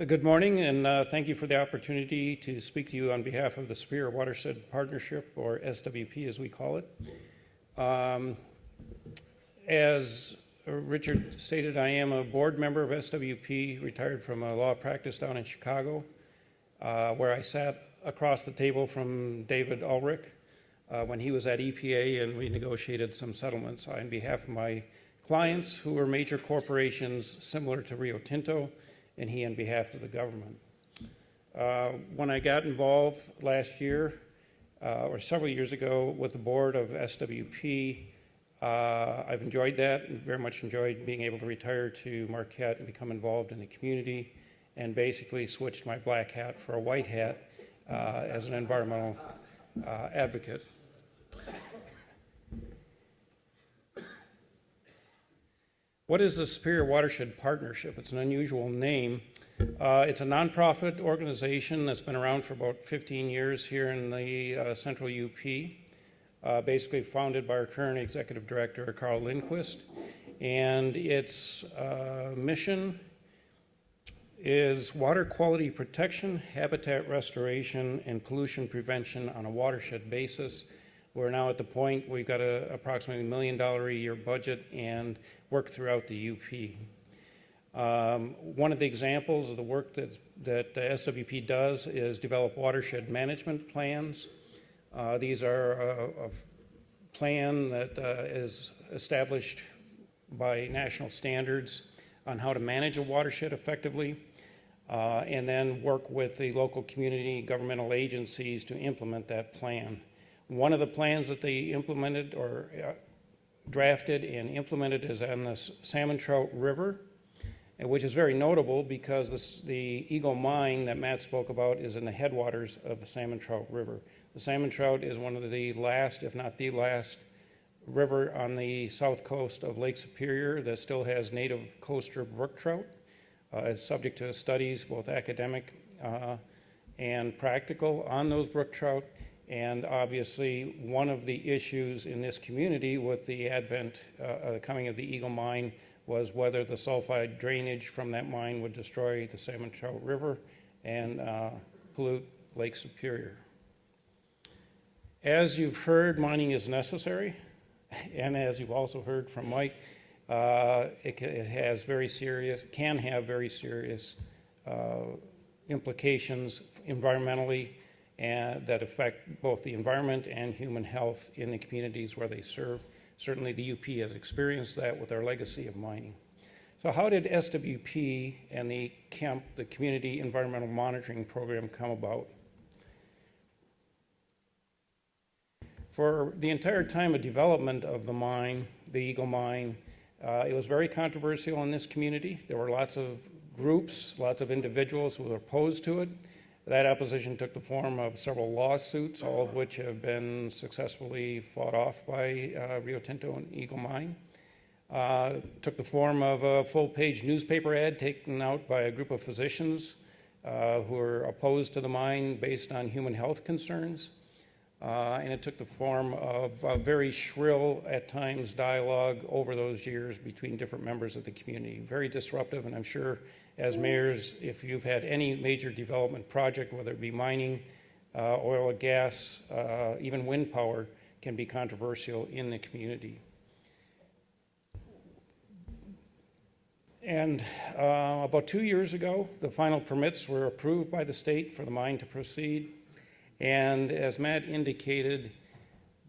Good morning, and thank you for the opportunity to speak to you on behalf of the Superior Watershed Partnership, or SWP as we call it. As Richard stated, I am a board member of SWP, retired from a law practice down in Chicago, where I sat across the table from David Ulrich when he was at EPA, and we negotiated some settlements on behalf of my clients who were major corporations similar to Rio Tinto, and he on behalf of the government. When I got involved last year, or several years ago, with the board of SWP, I've enjoyed that and very much enjoyed being able to retire to Marquette and become involved in the community, and basically switched my black hat for a white hat as an environmental advocate. What is the Superior Watershed Partnership? It's an unusual name. It's a nonprofit organization that's been around for about 15 years here in the central UP, basically founded by our current executive director, Carl Lindquist. And its mission is water quality protection, habitat restoration, and pollution prevention on a watershed basis. We're now at the point where we've got approximately $1 million a year budget and work throughout the UP. One of the examples of the work that SWP does is develop watershed management plans. These are a plan that is established by national standards on how to manage a watershed effectively, and then work with the local community governmental agencies to implement that plan. One of the plans that they implemented or drafted and implemented is on the Salmon Trout River, which is very notable because the Eagle Mine that Matt spoke about is in the headwaters of the Salmon Trout River. The Salmon Trout is one of the last, if not the last, river on the south coast of Lake Superior that still has native coastal brook trout. It's subject to studies, both academic and practical, on those brook trout. And obviously, one of the issues in this community with the coming of the Eagle Mine was whether the sulfide drainage from that mine would destroy the Salmon Trout River and pollute Lake Superior. As you've heard, mining is necessary, and as you've also heard from Mike, it can have very serious implications environmentally, and that affect both the environment and human health in the communities where they serve. Certainly the UP has experienced that with our legacy of mining. So how did SWP and the CEMP, the Community Environmental Monitoring Program, come about? For the entire time of development of the mine, the Eagle Mine, it was very controversial in this community. There were lots of groups, lots of individuals who were opposed to it. That opposition took the form of several lawsuits, all of which have been successfully fought off by Rio Tinto and Eagle Mine. Took the form of a full-page newspaper ad taken out by a group of physicians who were opposed to the mine based on human health concerns. And it took the form of a very shrill, at times, dialogue over those years between different members of the community. Very disruptive, and I'm sure as mayors, if you've had any major development project, whether it be mining, oil or gas, even wind power, can be controversial in the community. And about 2 years ago, the final permits were approved by the state for the mine to proceed. And as Matt indicated,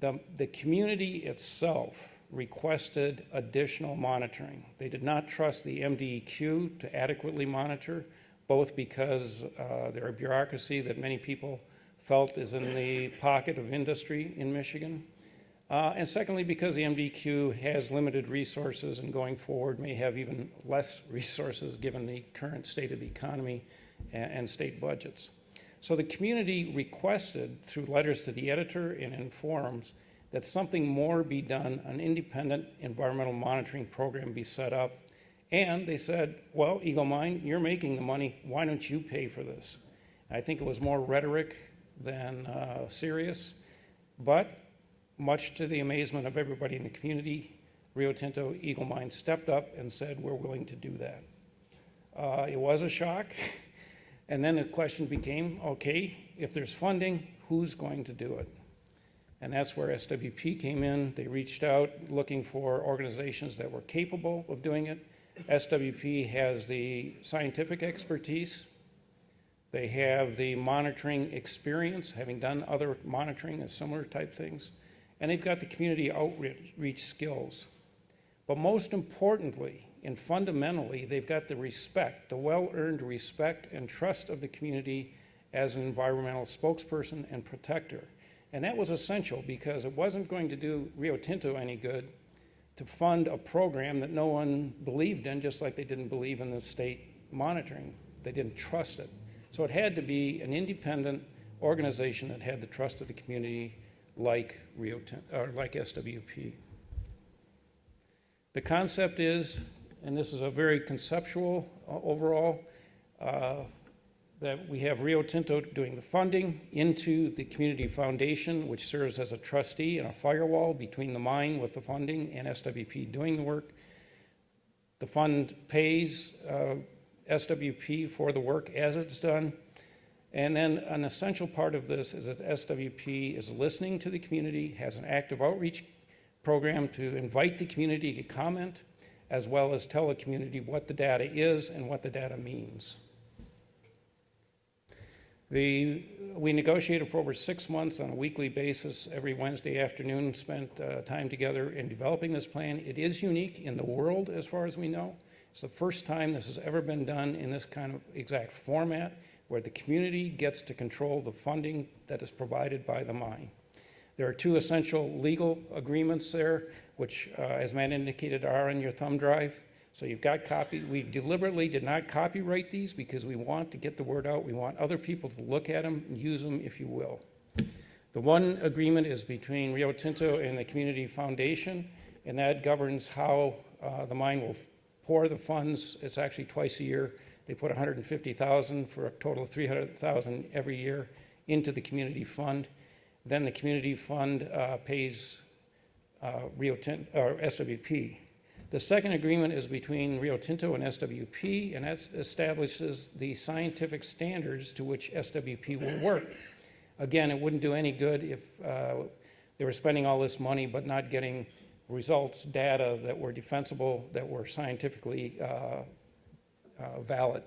the community itself requested additional monitoring. They did not trust the MDEQ to adequately monitor, both because there are bureaucracy that many people felt is in the pocket of industry in Michigan, and secondly because the MDEQ has limited resources and going forward may have even less resources given the current state of the economy and state budgets. So the community requested, through letters to the editor and in forums, that something more be done, an independent environmental monitoring program be set up. And they said, well, Eagle Mine, you're making the money, why don't you pay for this? I think it was more rhetoric than serious, but much to the amazement of everybody in the community, Rio Tinto, Eagle Mine stepped up and said, we're willing to do that. It was a shock. And then the question became, okay, if there's funding, who's going to do it? And that's where SWP came in. They reached out looking for organizations that were capable of doing it. SWP has the scientific expertise. They have the monitoring experience, having done other monitoring and similar type things. And they've got the community outreach skills. But most importantly, and fundamentally, they've got the respect, the well-earned respect and trust of the community as an environmental spokesperson and protector. And that was essential because it wasn't going to do Rio Tinto any good to fund a program that no one believed in, just like they didn't believe in the state monitoring. They didn't trust it. So it had to be an independent organization that had the trust of the community like like SWP. The concept is, and this is a very conceptual overall, that we have Rio Tinto doing the funding into the community foundation, which serves as a trustee and a firewall between the mine with the funding and SWP doing the work. The fund pays SWP for the work as it's done. And then an essential part of this is that SWP is listening to the community, has an active outreach program to invite the community to comment, as well as tell the community what the data is and what the data means. We negotiated for over 6 months on a weekly basis, every Wednesday afternoon, spent time together in developing this plan. It is unique in the world as far as we know. It's the first time this has ever been done in this kind of exact format, where the community gets to control the funding that is provided by the mine. There are 2 essential legal agreements there, which, as Matt indicated, are in your thumb drive. So you've got copy. We deliberately did not copyright these because we want to get the word out. We want other people to look at them and use them, if you will. The one agreement is between Rio Tinto and the Community Foundation, and that governs how the mine will pour the funds. It's actually twice a year. They put $150,000 for a total of $300,000 every year into the community fund. Then the community fund pays Rio Tinto or SWP. The second agreement is between Rio Tinto and SWP, and that establishes the scientific standards to which SWP will work. Again, it wouldn't do any good if they were spending all this money but not getting results, data that were defensible, that were scientifically valid.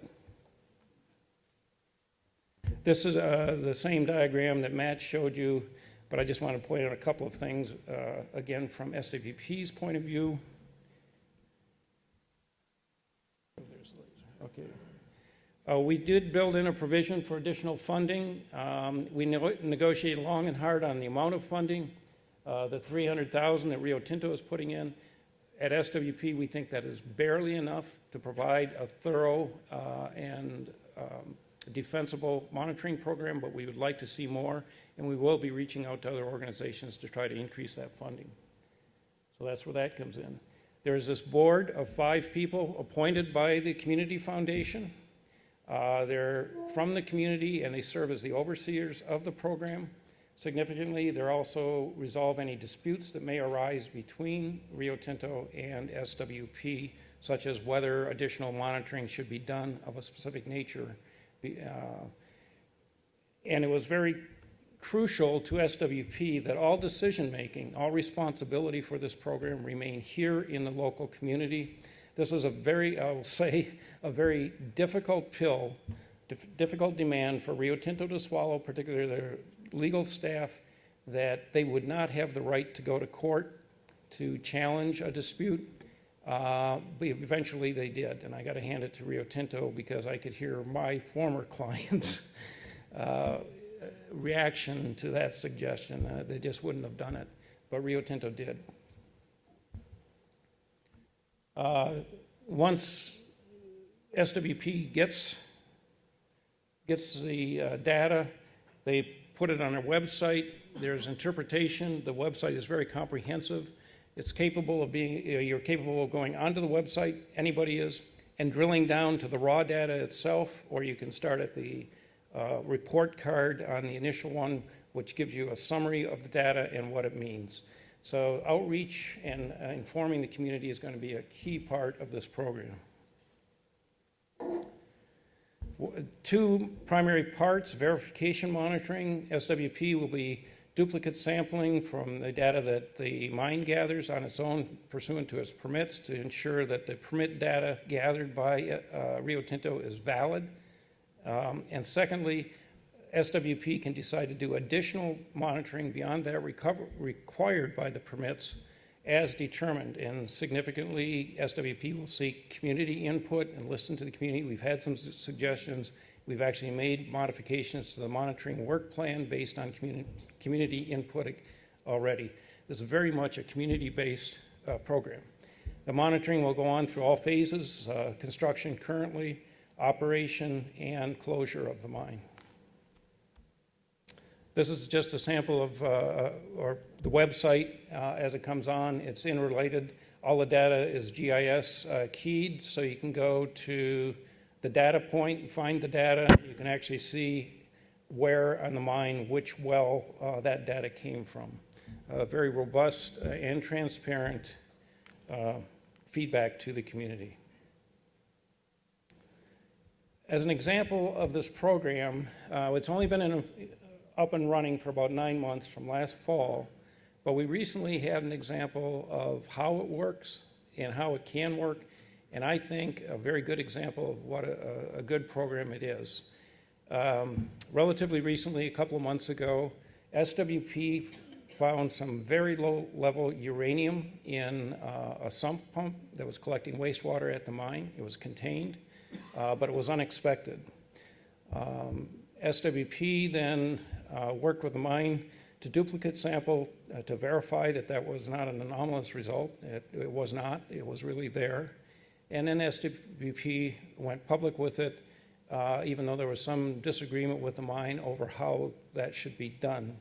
This is the same diagram that Matt showed you, but I just want to point out a couple of things, again, from SWP's point of view. Okay. We did build in a provision for additional funding. We negotiated long and hard on the amount of funding, the $300,000 that Rio Tinto is putting in. At SWP, we think that is barely enough to provide a thorough and defensible monitoring program, but we would like to see more, and we will be reaching out to other organizations to try to increase that funding. So that's where that comes in. There is this board of 5 people appointed by the Community Foundation. They're from the community, and they serve as the overseers of the program. Significantly, they also resolve any disputes that may arise between Rio Tinto and SWP, such as whether additional monitoring should be done of a specific nature. And it was very crucial to SWP that all decision-making, all responsibility for this program remain here in the local community. This was a very, I will say, a very difficult pill, difficult demand for Rio Tinto to swallow, particularly their legal staff, that they would not have the right to go to court to challenge a dispute. But eventually they did, and I got to hand it to Rio Tinto because I could hear my former clients' reaction to that suggestion. They just wouldn't have done it, but Rio Tinto did. Once SWP gets the data, they put it on their website. There's interpretation. The website is very comprehensive. It's capable of being, you're capable of going onto the website, anybody is, and drilling down to the raw data itself, or you can start at the report card on the initial one, which gives you a summary of the data and what it means. So outreach and informing the community is going to be a key part of this program. Two primary parts: verification monitoring. SWP will be duplicate sampling from the data that the mine gathers on its own pursuant to its permits to ensure that the permit data gathered by Rio Tinto is valid. And secondly, SWP can decide to do additional monitoring beyond that required by the permits as determined. And significantly, SWP will seek community input and listen to the community. We've had some suggestions. We've actually made modifications to the monitoring work plan based on community input already. This is very much a community-based program. The monitoring will go on through all phases: construction currently, operation, and closure of the mine. This is just a sample of or the website as it comes on. It's interrelated. All the data is GIS keyed, so you can go to the data point and find the data. You can actually see where on the mine, which well that data came from. Very robust and transparent feedback to the community. As an example of this program, it's only been up and running for about 9 months from last fall, but we recently had an example of how it works and how it can work, and I think a very good example of what a good program it is. Relatively recently, a couple of months ago, SWP found some very low-level uranium in a sump pump that was collecting wastewater at the mine. It was contained, but it was unexpected. SWP then worked with the mine to duplicate sample to verify that that was not an anomalous result. It was not. It was really there. And then SWP went public with it, even though there was some disagreement with the mine over how that should be done.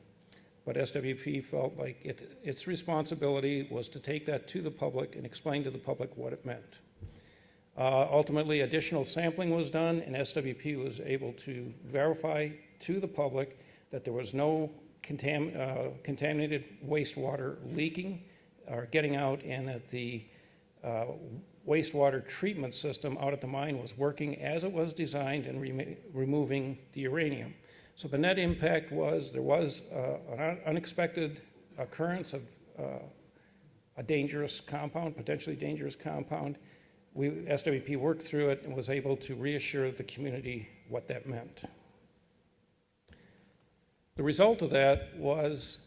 But SWP felt like its responsibility was to take that to the public and explain to the public what it meant. Ultimately, additional sampling was done, and SWP was able to verify to the public that there was no contaminated wastewater leaking or getting out, and that the wastewater treatment system out at the mine was working as it was designed and removing the uranium. So the net impact was there was an unexpected occurrence of a dangerous compound, potentially dangerous compound. SWP worked through it and was able to reassure the community what that meant. The result of that was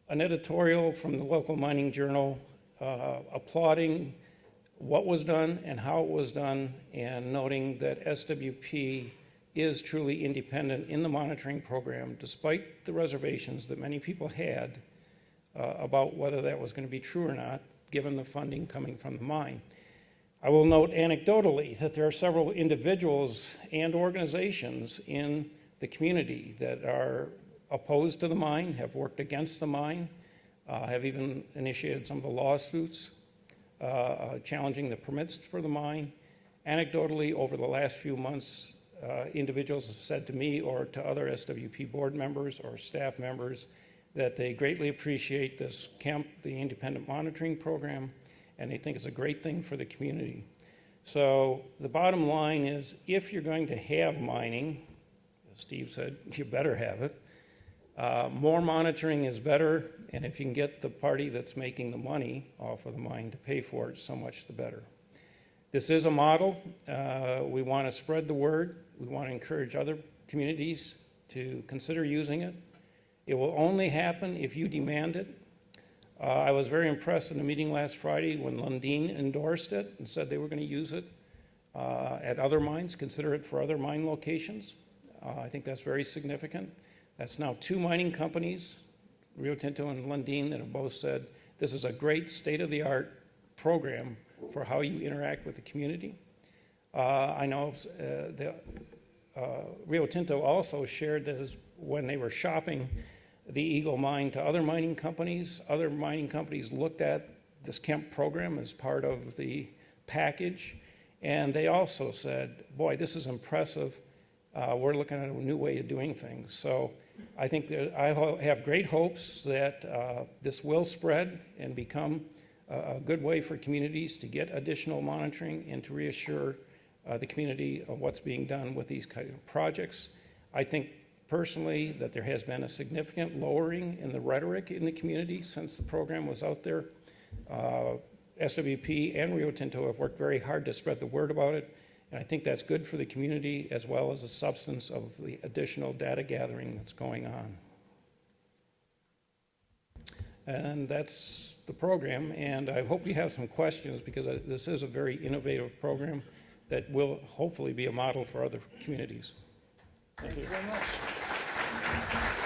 an editorial from the local mining journal applauding what was done and how it was done, and noting that SWP is truly independent in the monitoring program, despite the reservations that many people had about whether that was going to be true or not, given the funding coming from the mine. I will note anecdotally that there are several individuals and organizations in the community that are opposed to the mine, have worked against the mine, have even initiated some of the lawsuits challenging the permits for the mine. Anecdotally, over the last few months, individuals have said to me or to other SWP board members or staff members that they greatly appreciate this KEMP, the independent monitoring program, and they think it's a great thing for the community. So the bottom line is, if you're going to have mining, as Steve said, you better have it. More monitoring is better, and if you can get the party that's making the money off of the mine to pay for it, so much the better. This is a model. We want to spread the word. We want to encourage other communities to consider using it. It will only happen if you demand it. I was very impressed in the meeting last Friday when Lundin endorsed it and said they were going to use it at other mines, consider it for other mine locations. I think that's very significant. That's now 2 mining companies, Rio Tinto and Lundin, that have both said this is a great state-of-the-art program for how you interact with the community. I know Rio Tinto also shared that when they were shopping the Eagle mine to other mining companies looked at this KEMP program as part of the package, and they also said, boy, this is impressive. We're looking at a new way of doing things. So I think that I have great hopes that this will spread and become a good way for communities to get additional monitoring and to reassure the community of what's being done with these kind of projects. I think personally that there has been a significant lowering in the rhetoric in the community since the program was out there. SWP and Rio Tinto have worked very hard to spread the word about it, and I think that's good for the community as well as the substance of the additional data gathering that's going on. And that's the program, and I hope you have some questions because this is a very innovative program that will hopefully be a model for other communities. Thank you very much.